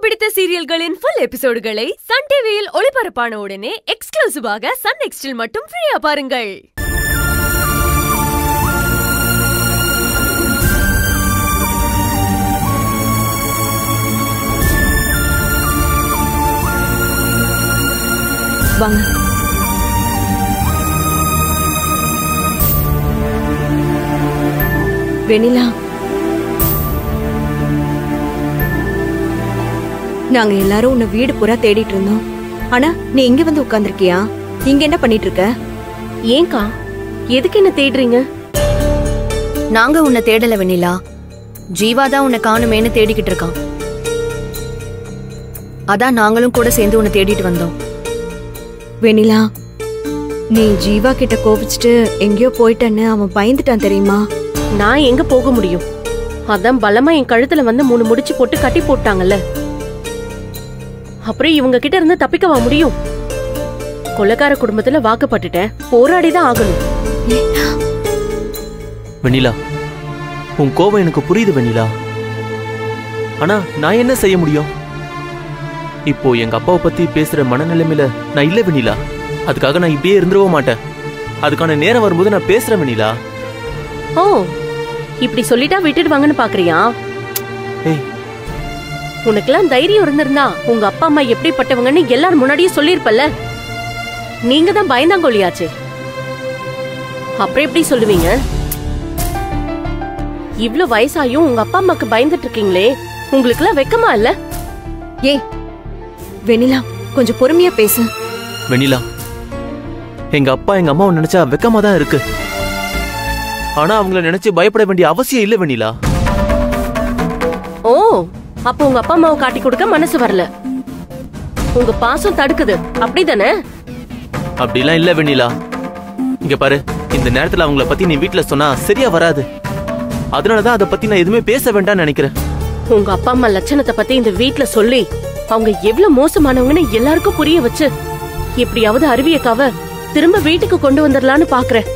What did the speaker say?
பிடித்த சீரியல்களின் full எபிசோடுகளை Sun டிவியில் ஒளிபரப்பான உடனே எக்ஸ்க்ளூசிவாக சன் நெக்ஸ்டில் மட்டும் ஃப்ரீயா பாருங்கள். வாங்க. வெண்ணிலா, நாங்க எல்லாரும் உன்னை வீடு பூரா தேடிட்டு இருந்தோம். ஆனா நீ இங்க வந்து உட்கார்ந்திருக்கியா? இங்க என்ன பண்ணிட்டு இருக்க? ஏங்கா, எதுக்கு என்ன தேடுறீங்க? நாங்க உன்னை தேடல வெண்ணிலா, ஜீவா தான் உன்னை காணுமேன்னு தேடிக்கிட்டு இருக்கான். அதான் நாங்களும் கூட சேர்ந்து உன்னை தேடிட்டு வந்தோம். வெண்ணிலா, நீ ஜீவா கிட்ட கோபிச்சுட்டு எங்கேயோ போயிட்டன்னு அவன் பயந்துட்டான் தெரியுமா? நான் எங்க போக முடியும்? அதான் பலமா என் கழுத்துல வந்து 3 முடிச்சு போட்டு கட்டி போட்டாங்கல்ல. அப்புறம் இவங்க கிட்ட இருந்து தப்பிக்கவா முடியும்? கொலைக்கார குடும்பத்துல வாக்கப்பட்டுட்டேன், போராடிதான் ஆகணும். வெண்ணிலா, உன் கோபம் எனக்கு புரியுது வெண்ணிலா. ஆனா நான் என்ன செய்ய முடியும்? இப்போ எங்க அப்பாவை பத்தி பேசுற மனநிலைமையில நான் இல்ல வெண்ணிலா. அதுக்காக நான் இப்படியே இருந்துடவும் மாட்டேன். அதுக்கான நேரம் வரும்போது நான் பேசுறேன் வெண்ணிலா. ஓ, இப்படி சொல்லிட்டா விட்டுடுவாங்கன்னு பாக்குறியா? ஏய், உனக்கெல்லாம் தைரியம் இருந்திருந்தா உங்க அப்பா அம்மா எப்படிப்பட்டவங்கன்னு எல்லாரும் முன்னாடியே சொல்லிருப்பல்ல. நீங்க தான் பயந்தாங்கொழியாச்சு. அப்புறம் எப்படி சொல்லுவீங்க? இவ்ளோ வயசாயும் உங்க அப்பா அம்மாக்கு பயந்துட்டு இருக்கீங்களே, உங்களுக்கு எல்லாம் வெக்கமா இல்ல? ஏய் வெண்ணிலா, கொஞ்சம் பொறுமையா பேசு. வெண்ணிலா, எங்க அப்பா எங்க அம்மாவை நினைச்சா வெக்கமா தான் இருக்கு. ஆனா அவங்கள நினைச்சு பயப்பட வேண்டிய அவசியம் இல்ல வெண்ணிலா. ஓ, அப்ப உங்க அப்பா அம்மாவை காட்டி கொடுக்க மனசு வரல, உங்க பாசம் தடுக்குது, அப்படிதானே? அப்படிலாம் இல்ல வெண்ணிலா. இங்க பாரு, இந்த நேரத்துல அவங்கள பத்தி நீ வீட்டுல சொன்னா சரியா வராது. அதனாலதான் அதை பத்தி நான் எதுவுமே பேச வேண்டாம்னு நினைக்கிறேன். உங்க அப்பா அம்மா லட்சணத்தை பத்தி இந்த வீட்டுல சொல்லி அவங்க எவ்வளவு மோசமானவங்கன்னு எல்லாருக்கும் புரிய வச்சு எப்படியாவது அருவியக்காவ திரும்ப வீட்டுக்கு கொண்டு வந்துடலான்னு பாக்குறேன்.